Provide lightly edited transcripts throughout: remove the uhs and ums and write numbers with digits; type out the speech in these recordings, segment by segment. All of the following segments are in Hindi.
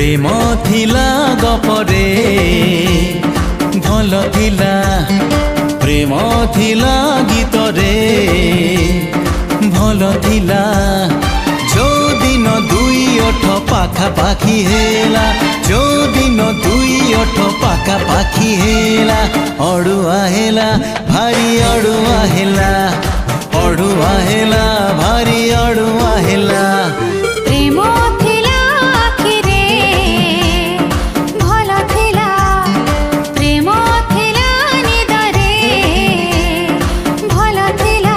प्रेम थिला गपरे भल थिला प्रेम थिला गीतरे भल थिला जो दिन दुई ओठ पाखापाखी हेला जो दिन दुई ओठ पाखापाखी हेला अड़ुआ हेला भारी अड़ुआ हेला अड़ुआ हेला भारी अड़ुआ हेला प्रेम थिला आखिरे भल थिला प्रेम थिला निदरे भल थिला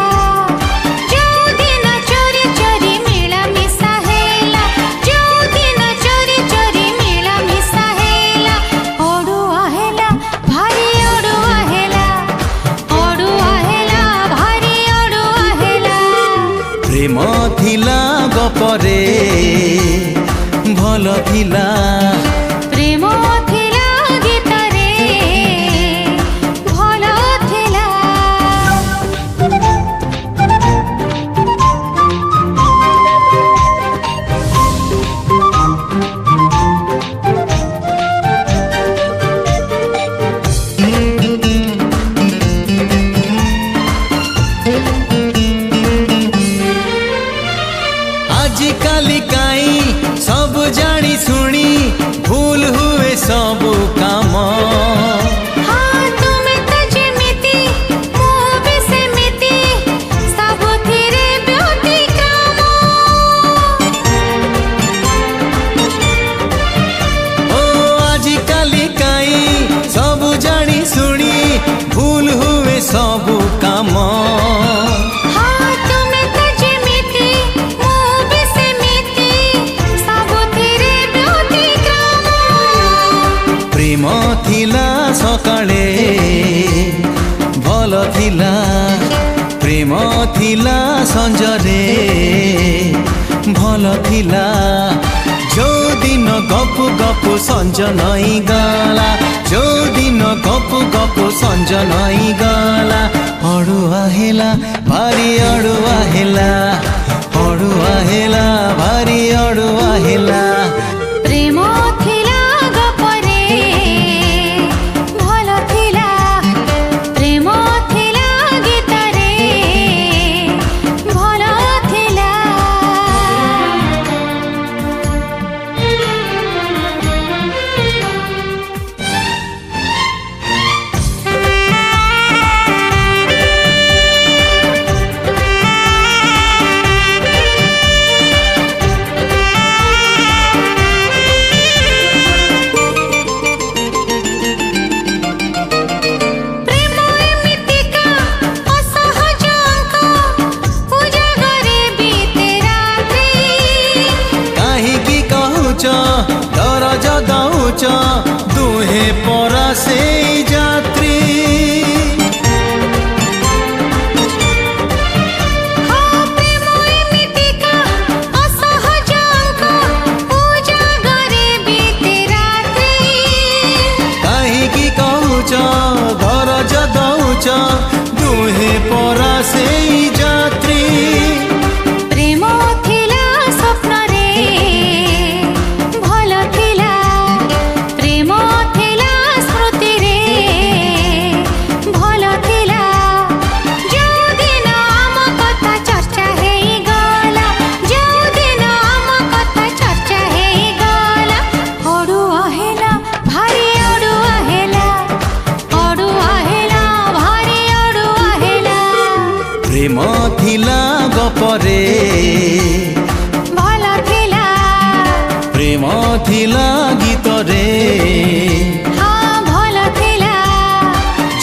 जो दिन चोरी चोरी मिला मिसा हेला जो दिन चोरी चोरी मिला मिसा हेला अड़ुआ हेला भारी अड़ुआ हेला भारी अड़ुआ हेला प्रेम थिला गपरे भल थिला प्रेम थिला गीतरे भल थिला आजिकाली काई सब जानी सुनी भूल हुए सब काम हाँ तुमे तो जेमिति मु भी सेमिति सबुथिरे व्यतिक्रम ओ आजिकाली काई सब जानी सुनी भूल हुए सब काम हाँ तुमे तो जेमिति मु भी सेमिति सबुथिरे व्यतिक्रम प्रेम थिला सकाळे भल थिला प्रेम थिला संजरे भल थिला जो दिन गप गप संज नई गला जो दिन गप गप संज नई गला अड़ुआ हेला भारी अड़ुआ हेला अड़ुआ हेला भारी अड़ुआ हेला प्रेम थिला गपरे भल थिला प्रेम थिला गीतरे भल थिला प्रेम एमितिका असहज अंक उजागरे बीते रात्रि काहीकि कहूच दरज दउच दुहे परा से जात्री हाँ प्रेम एमितिका असहज अंक उजागरे बीते रात्रि काहीकि कहूच दरज दउच दुहे परा से जात्री प्रेम थिला स्वप्नरे भल थिला प्रेम थिला स्मृतिरे भल थिला जो दिन आम कथा चर्चा हेई गला जो दिन आम कथा चर्चा हेई गला अड़ुआ हेला भारी अड़ुआ हेला भारी अड़ुआ हेला प्रेम थिला गपरे भल थिला प्रेम थिला गीतरे हाँ भल थिला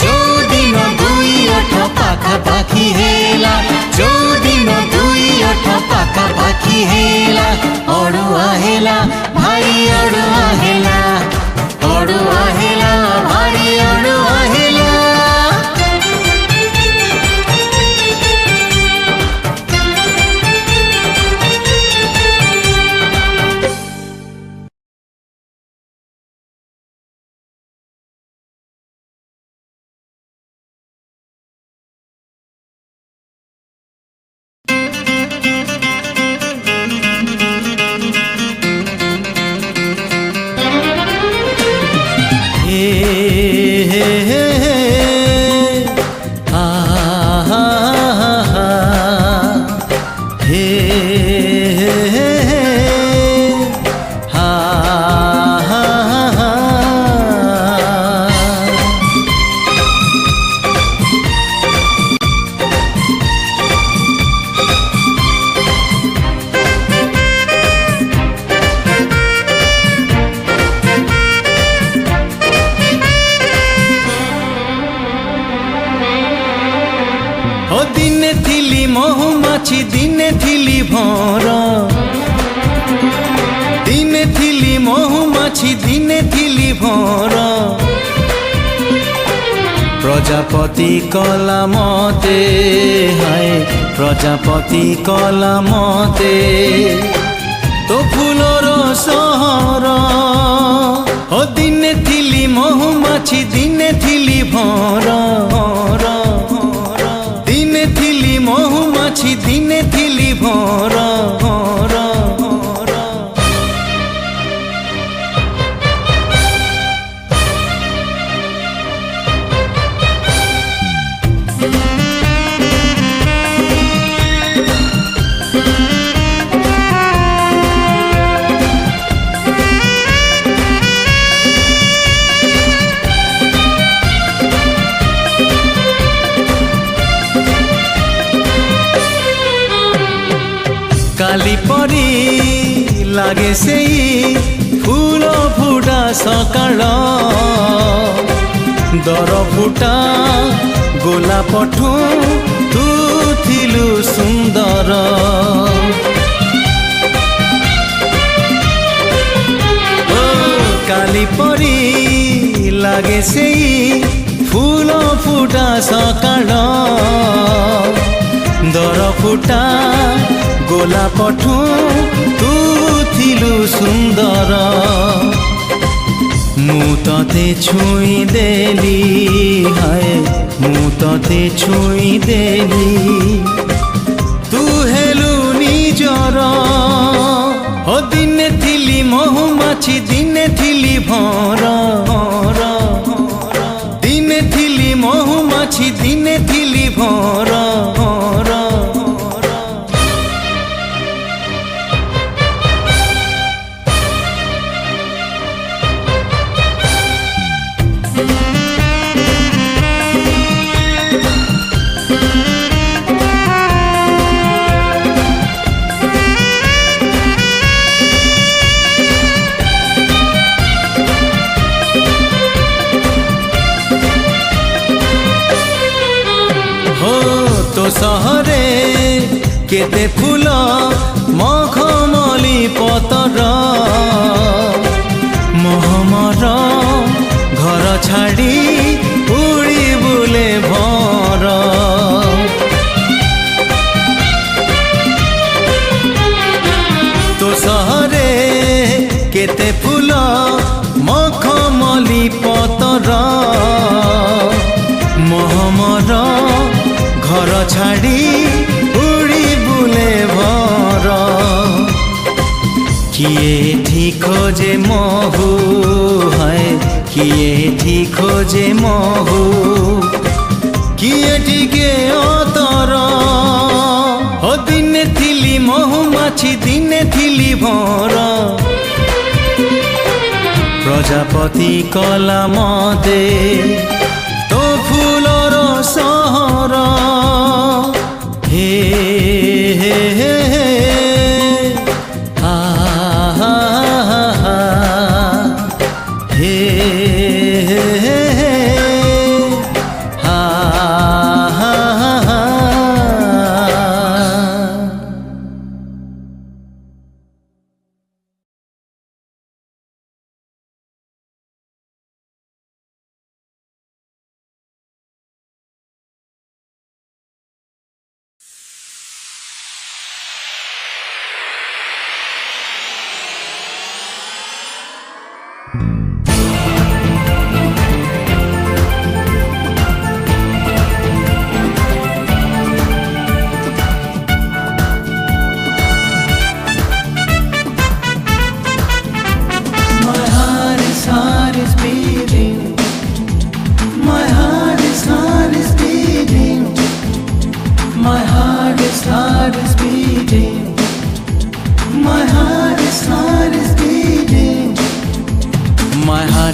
जो दिन दुई ओठ पाखापाखी हेला जो दिन दुई ओठ पाखापाखी हेला अड़ुआ हेला भारी अड़ुआ हेला भारी अड़ुआ हेला दिने थिली भर दिने थिली महुमाछी दिने थिली भर प्रजापति कला मते हाय प्रजापति कला मते तो फूलर सहर ओ दिने थिली महुमाछी दिने थिली भर दिने थिली महुमाछी दिने थिली भर काली परी लागे से फूल फुटा सकाळ दर फुटा गोलापठू तू थिलु सुंदर काली परी लागे से फूल फुटा सकाळ दर फुटा गोलापठू तू थिलु सुंदर मु तते छुई देली हाय मु तते छुई देली तू हेलु निजर ओ दिने थिली महुमाछी दिने थिली भर दिने थिली महुमाछी दिने थिली भर तो सहरे केते फूल मखमली पतर महमर घर छाड़ी उड़ी बुले भर तो सहरे केते फूल मखमली पतर महमर घर छाड़ी उड़ी बुले भर किए ठीक खोजे महू है किए ठीक खोजे महू किए टिके अतर ओ दिने थिली महुमाछी दिने थिली भर प्रजापति कला मते तो फूलर सहर हे हे हे हे आ हा हा हे हे हे आ हा हा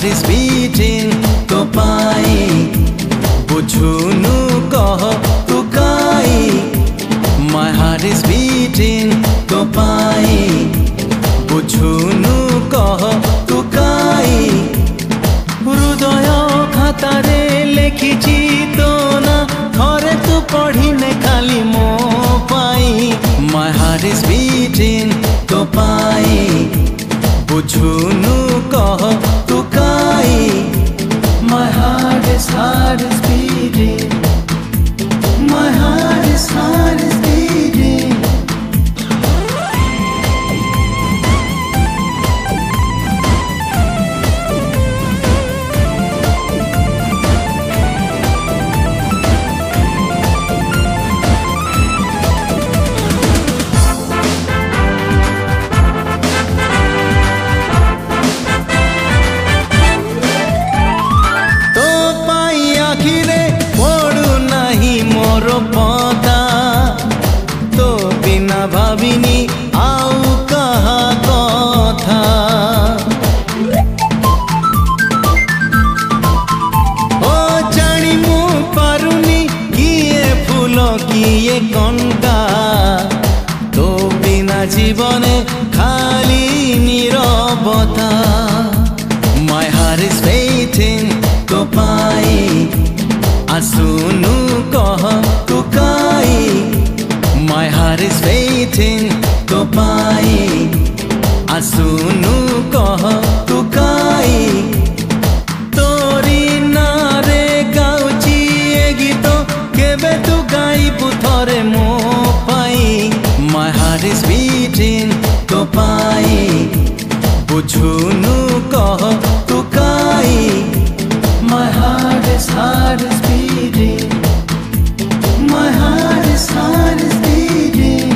heart is beating तो पाई बुझुनु कह तू काई My heart is beating तो पाई बुझुनु कह तू काई हृदय खातारे लेखिची तो ना थरे तू पढ़िने खाली मो पाई My is beating to pai buchunu kah tu kai. My heart is beating. My heart is beating. ভাবিনি আউ কাহা কথা ও জানি মু পারুনি কিয়ে ফুল কিয়ে কণ্টা তো বিনা জীবনে খালি নীরবতা My heart is waiting তো পাই আসুনু কহ তু কাই My heart is waiting to pai asunu kah tu kai tori nare gauchi e gito kebe tu gaibu thore mo pai My heart is beating to pai buchunu kah tu kai My heart is beating. My heart is beating.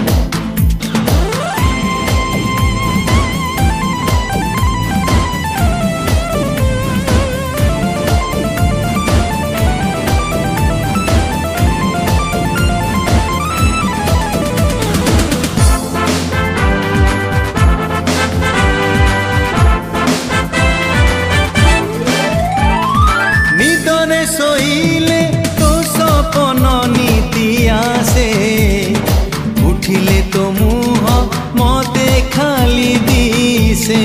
Nidone soile to sopon niti ase uthile to muha mote khali dise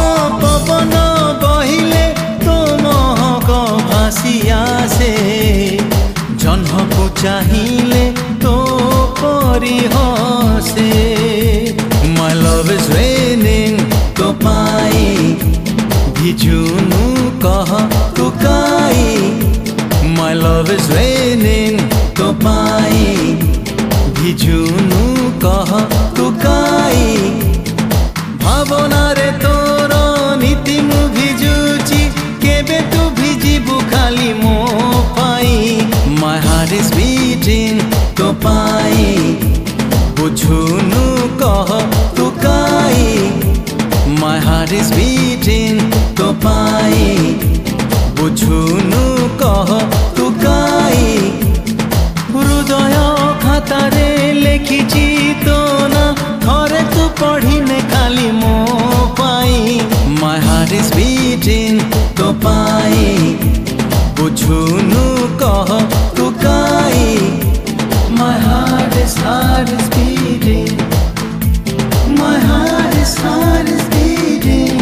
o pavan bahile to mohok bhasi ase janhaku chahile to pari hase My love is raining to pai bhijunu kah tu kai My love is raining to pai bhijunu kah tu kai bhavana re toro niti mu bhijuchi kebe tu bhijibu khali mo pai My heart is beating to pai buchunu kah tu kai My heart is beating to pai buchunu kah tu kai hrudoy khatare lekhichi to na thore tu padhine khali mo pai My heart is beating to pai buchunu kah tu kai My heart is beating. My heart is beating.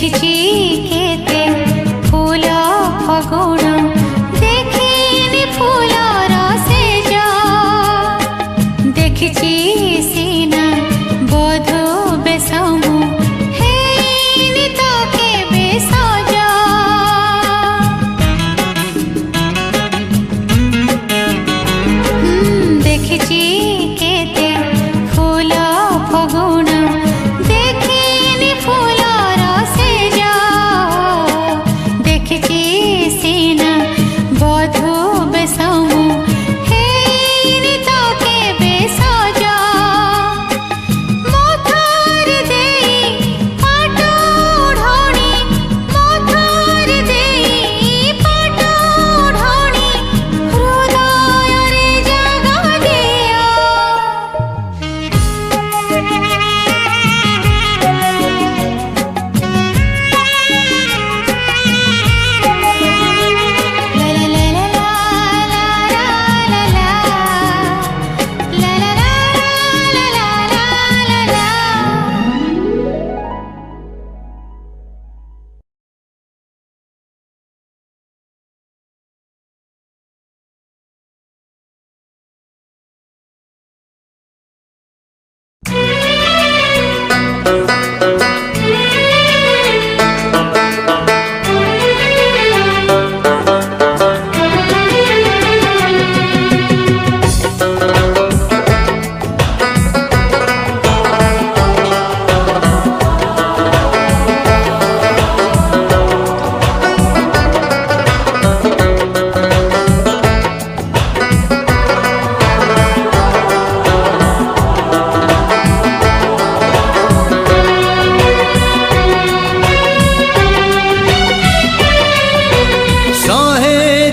ଦେଖିଛି କେତେ ଫୁଲ ଫଗୁଣ ଦେଖିନି ଫୁଲର ସେଜ ଦେଖିଛି ସିନା ବଧୁ ବେଶ ମୁଁ ହେଇନି ତ କେବେ ସଜ ଦେଖିଛି କେତେ ଫୁଲ ଫଗୁଣ ଦେଖିନି ଫୁଲର ସେଜ ଦେଖିଛି ସିନା ବଧୁ ବେଶ ମୁଁ ହେଇନି ତ କେବେ ସଜ ମଥାରେ ଦେଇ ପାଟ ଓଢ଼ଣି ମଥାରେ ଦେଇ ପାଟ ଓଢ଼ଣି ହୃଦୟରେ ଜାଗା ଦିଅ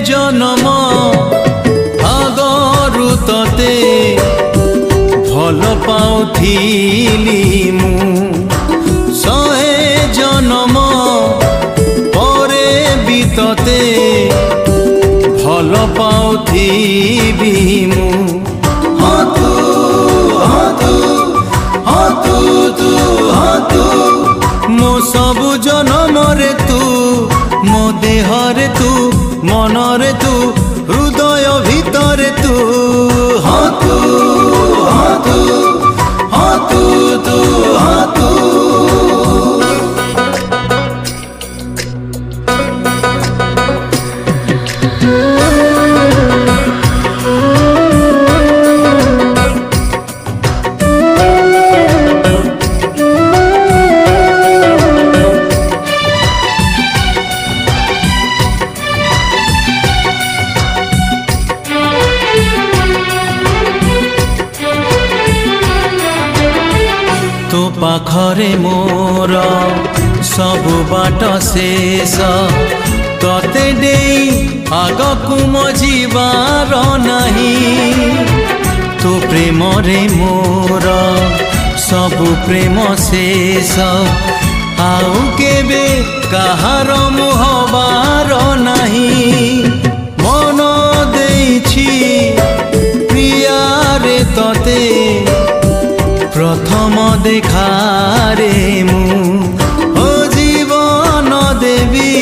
জনম আগরু ততে ভাল পাউথিলি মু শহে জনম পরে বি ততে ভাল পাউথিবি মু হতু হতু হতু তু হতু মো সবু জনমরে তু মো দেহরে তু মনরে তু হৃদয় ভিতরে তু হতু হতু হতু তু হতু তো পাখরে মোর সবু বাট শেষ ততে দেই আগকু মো ଯିବାର ନାହିଁ তো প্রেমরে মোর সবু প্রেম শেষ আউ কেবে কাহার মু হবার ନାହିଁ মন ଦେଇছি প্রিয়ারে ততে প্রথম দেখারে মু ও জীবন দেবী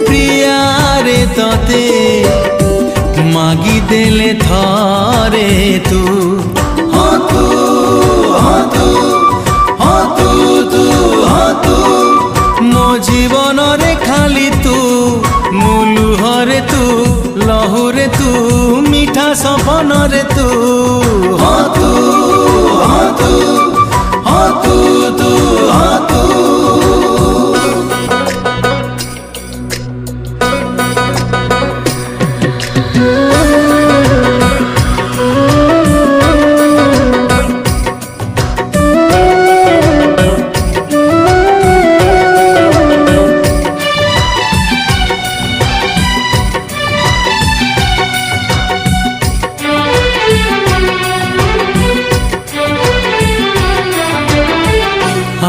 প্রিয়ারে ততে মাগি দেলে থরে তু হতু হতু হতু তু হতু মো জীবনরে খালি তু মো লুহরে তু লহুরে তু মিঠা সপনরে তু হতু হতু হতু তু হতু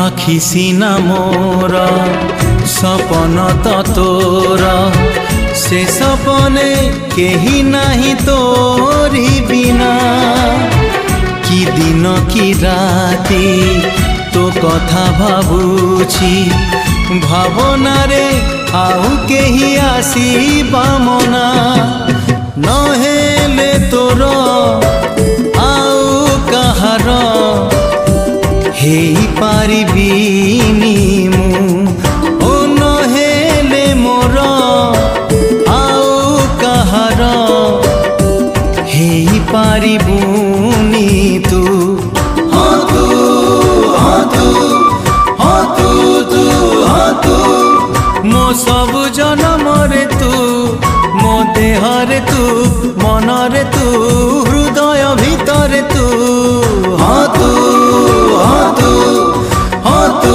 আখি সিনা মোর সপন তো তোর সে সপনে কেহি নাহি তোরি বিনা কি দিন কি রাতি तो कथा भाबुछि भावनारे आउ केही आसीबा मना नहेले तोर आउ कहार हेई पारिबिनी मु ओ नहेले मोर आउ कहार हेई पारिबुनी तू हाँ तू हाँ तू हाँ तू तू हाँ तू मो सब जनमरे तू मो देहरे तू मनरे तू हृदय भितरे तू हाँ तू हाँ तू हाँ तू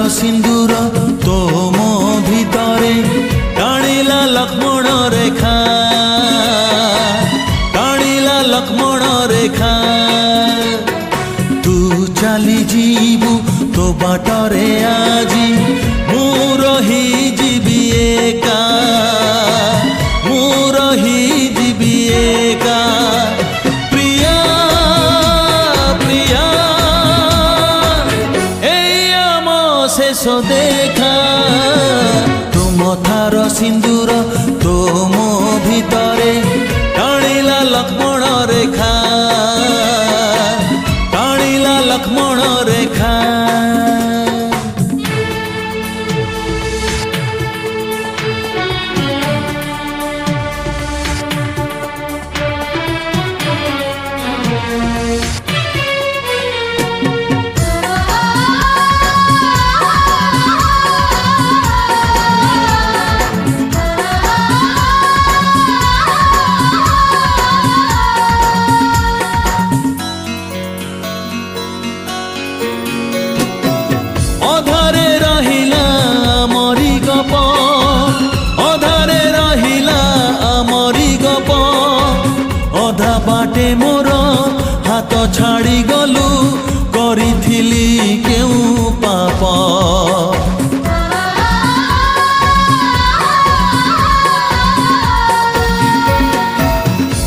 सिंदूर तोम भितरे टाणिला लक्ष्मण रेखा टाणिला लक्ष्मण रेखा तू चली जीवु तो बाटरे आजी मु रही जीवी एका मु रही जीवी एका प्रिया प्रिया शेष देखा तुम थार सिंदूर तुम भितरे टाणिला लक्ष्मण रेखा टाणिला लक्ष्मण रेखा बाटे मोर हाथ छाड़ी गलु करिथिली केउ पाप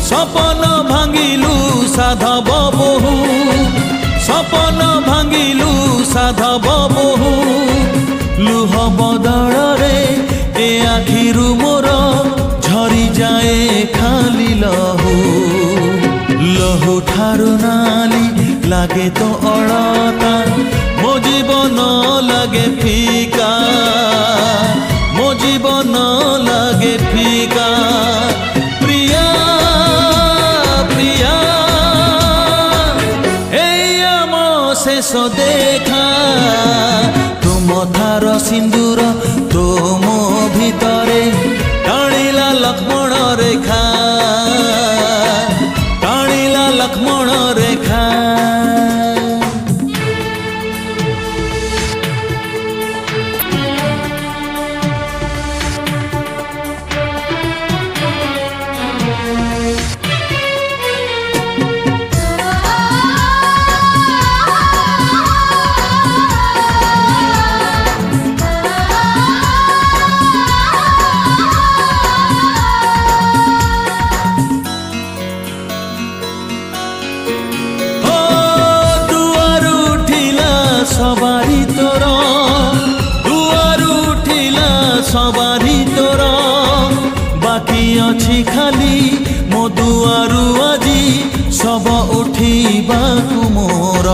सपन भांगिलु साधव बहु सपन भांगिलु साधव बहु लुह बदल रे ए आखिरु मोर झरी जाए खाली लहू लहू ठारू नाली लागे तो अड़ता मो जीवन लागे फीका मो जीवन लागे फीका प्रिया प्रिया एम शेष देखा तुम थार सिंदूर तुम भितरे टाणिला लक्ष्मण रेखा टाणिला लक्ष्मण रेखा सवारी तोर दुआर उठिला सवारी तोर बाकी अछि खाली मो दुआर आजी सब उठिबाकु मोर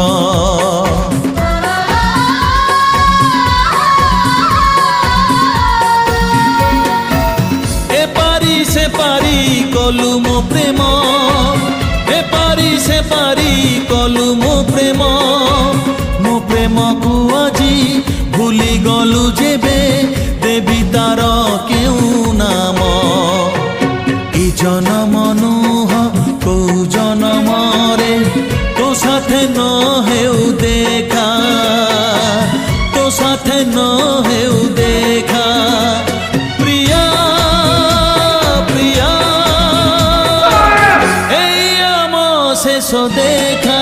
ए पारी से पारी कलु मो प्रेम ए पारी से पारी कलु मो प्रेम मो प्रेम को आजी भूली गलु जेबे देवी तार केउ नाम ई जनम नुह को जनम रे तो साथे न हेउ देखा तो साथे न हेउ देखा प्रिया प्रिया एम शेष देखा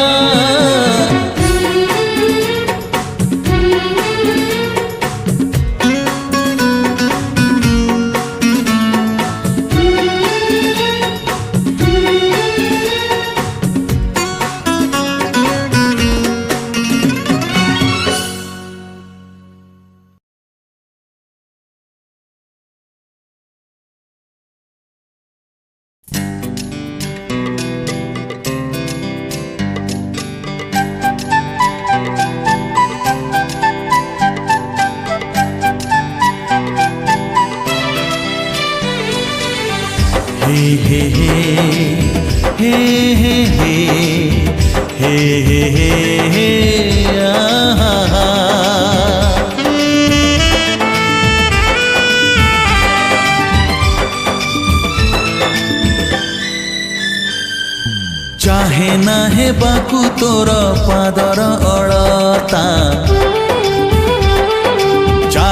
चाहे ना हेबाकु तोर पादर अड़ता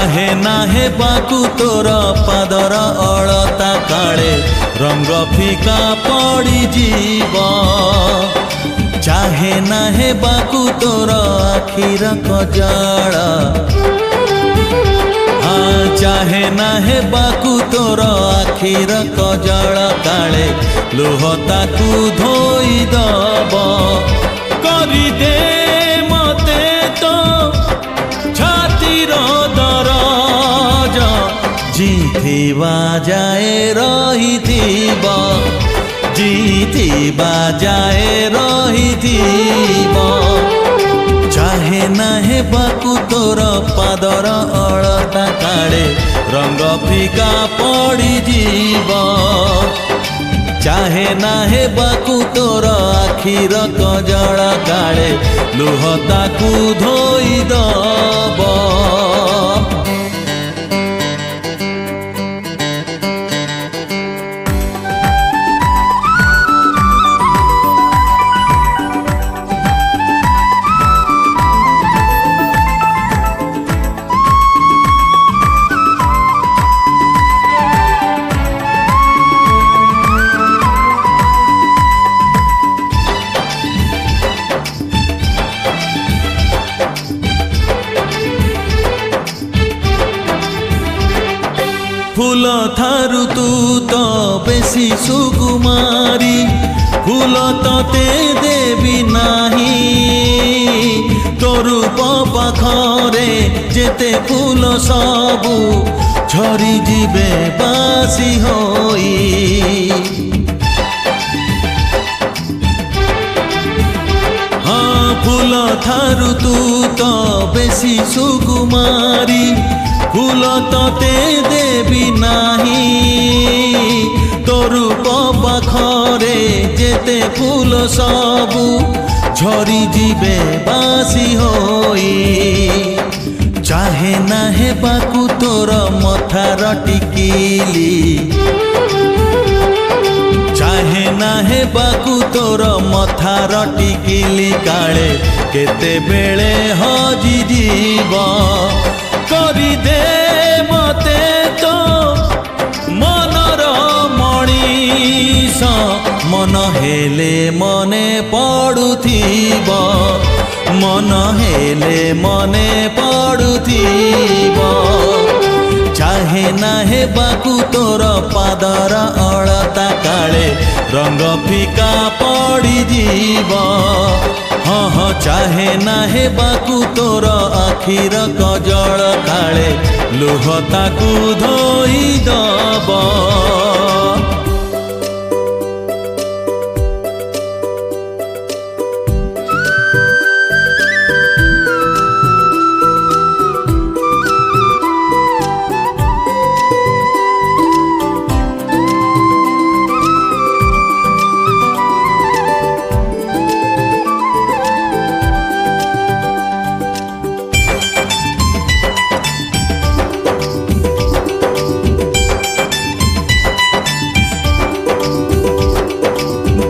चाहे ना हेबाकू तोर पादर अलता काले रंग फिका पड़ी जीव चाहे ना हेबाकू तोर आखिर कजल चाहे ना हेबाकू तोर आखिर कजल काले लुह ताकू धोई दब करी दे मते तो छातीर दरज जीथिबा जाए रहिथिब जीथिबा जाए रहिथिब चाहे ना हेबाकू तोर पादर अलता काले रंग फिका पड़ी जीव चाहे ना हेबाकू तोर आखिर कजल काले लुह ताकू धोई दब फूल थारु तू तो बेसी सुकुमारी फूल तते देवी नाही तोरू पाखरे जेते फूल सबू झरी जीवे बासी होई हाँ फूल थारु तू तो बेसी सुकुमारी फूल तते देवी नाही तोरू पाखरे जेते फूल सबू झरी जीवे बासी होई चाहे ना हेबाकू तोर मथार टिकिली चाहे ना हेबाकू तोर मथार टिकिली काले केते बेले हजी जीव करी दे मते तो मनर मणिष मन हेले मने पड़ुथिब मन हेले मने पड़ुथिब चाहे ना हेबाकू तोर पादर अलता काले रंग फिका पड़ी जीव हाँ हाँ चाहे ना हेबाकू तोर आखिर कजल काले लुह ताकू धोई दब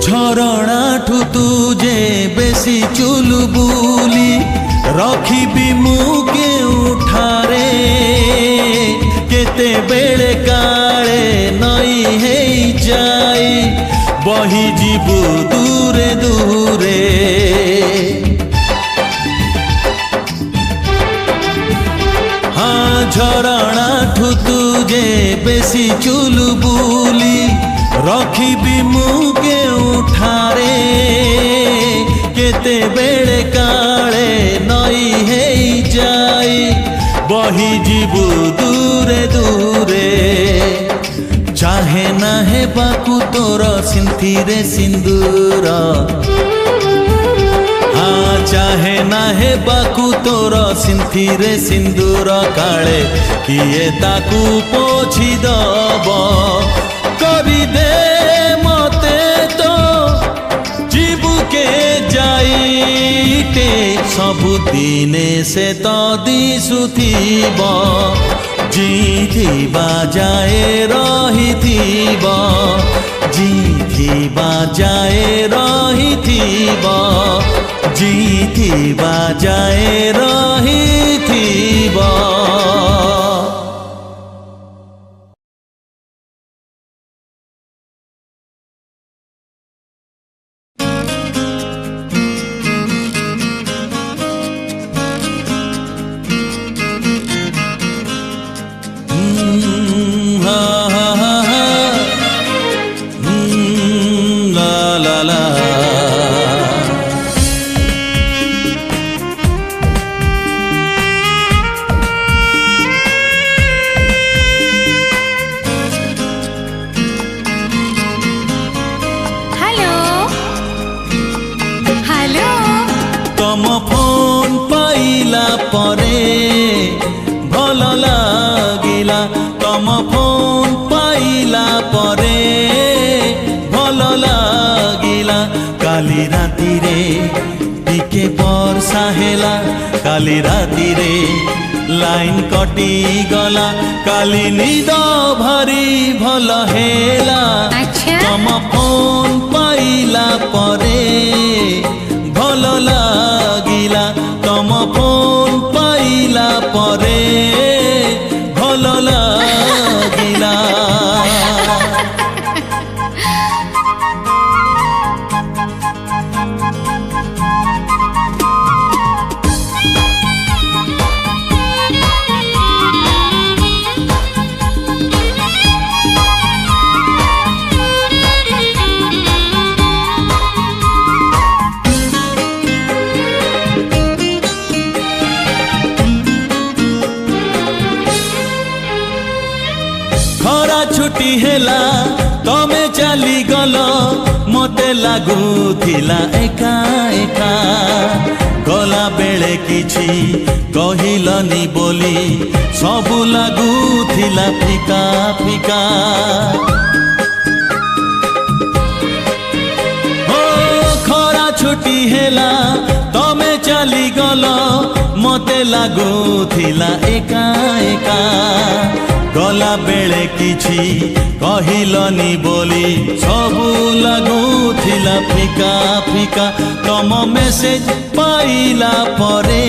झरणाठू तुझे बेसी चुलु बुली रखिबी मु केउठारे केते बेले काले नई हेई जाई बही जीवु दूरे दूरे हाँ झरणाठू तुझे बेसी चुलु बुली रखिबी मु केउठारे केते बेले काले नई हेई जाई बही जीवु दूरे दूरे चाहे ना हेबाकू तोर सिंथिरे सिंदूर हाँ चाहे ना हेबाकू तोर सिंथिरे सिंदूर काले किए ताकू पोछि दब करी दे मते तो जीवुके जाइटे सबुदिने से तो दिसुथिब जीथिबा जाए रहिथिब जीथिबा जाए रहिथिब जीथिबा जाए रहिथिब। पाइला परे भल लागिला तम फोन पाइला परे भल लागिला काली राती रे टिके वर्षा हेला काली राती रे लाइन कटी गला काली निद भारी भल हेला अच्छा तम फोन पाइला परे भल लागिला तम फोन पाइला परे भल लागिला खरा छुट्टी हेला तमे चली गल मते लागुथिला एका एका गला बेले किछि कहिलनी बोली सबु लागुथिला फिका फिका हो खरा छुट्टी हेला तमे चली गल मते लागुथिला एका एका गला बेले किछि कहिलनी बोली सबु लागुथिला फिका फिका तम मेसेज पाइला परे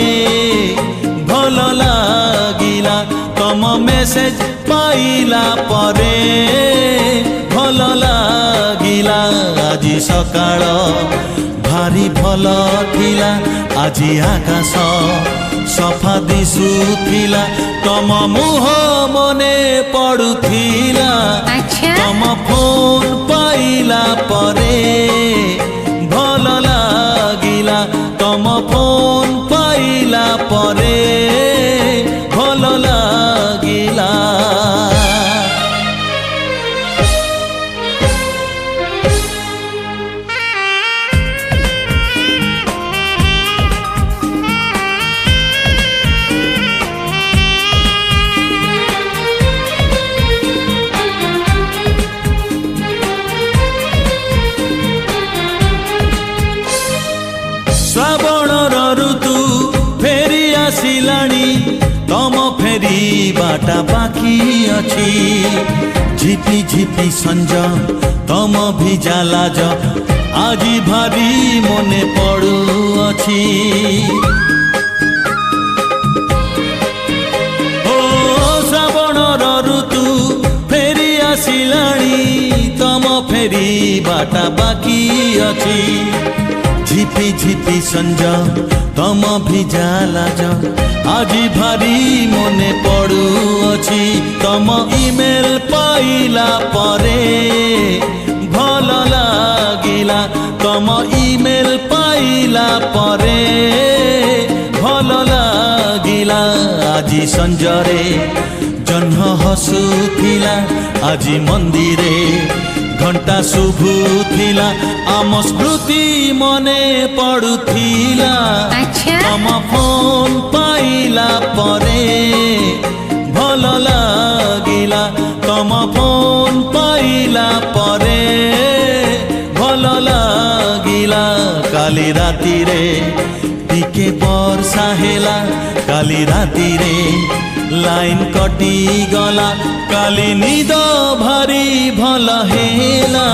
भल लागिला तम मेसेज पाइला परे भल लागिला आजी सकाळ भारी भल थिला आजी आकाश सफा दिसुथिला तम मुह मने पडुथिला अच्छा तम फोन पाइला परे भल लागिला तम फोन पाइला परे भल लागिला श्रावणर ऋतु फेरी आसिलाणी तम फेरी बाटा बाकी अछि झिपी झिपी संज तम भिजा लाज आजी भारी मने पड़ू अछि ओ श्रावणर ऋतु फेरी आसिलाणी तम फेरी बाटा बाकी अछि झिपी झिपी संज तम भिजा लाज आजी भारी मने पड़ू अछि तम इमेल पाइला परे भल लागिला तम इमेल पाइला परे भल लागिला आजी संजरे जह्न हसुथिला आजी मंदिरे घंटा शुभुथिला आम स्मृति मने पड़ुथिला अच्छा तम फोन पाइला परे भल लागिला तम फोन पाइला परे भल लागिला काली राती रे टिके वर्षा हेला काली राती रे लाइन कटी गला काली निद भारी भल हेला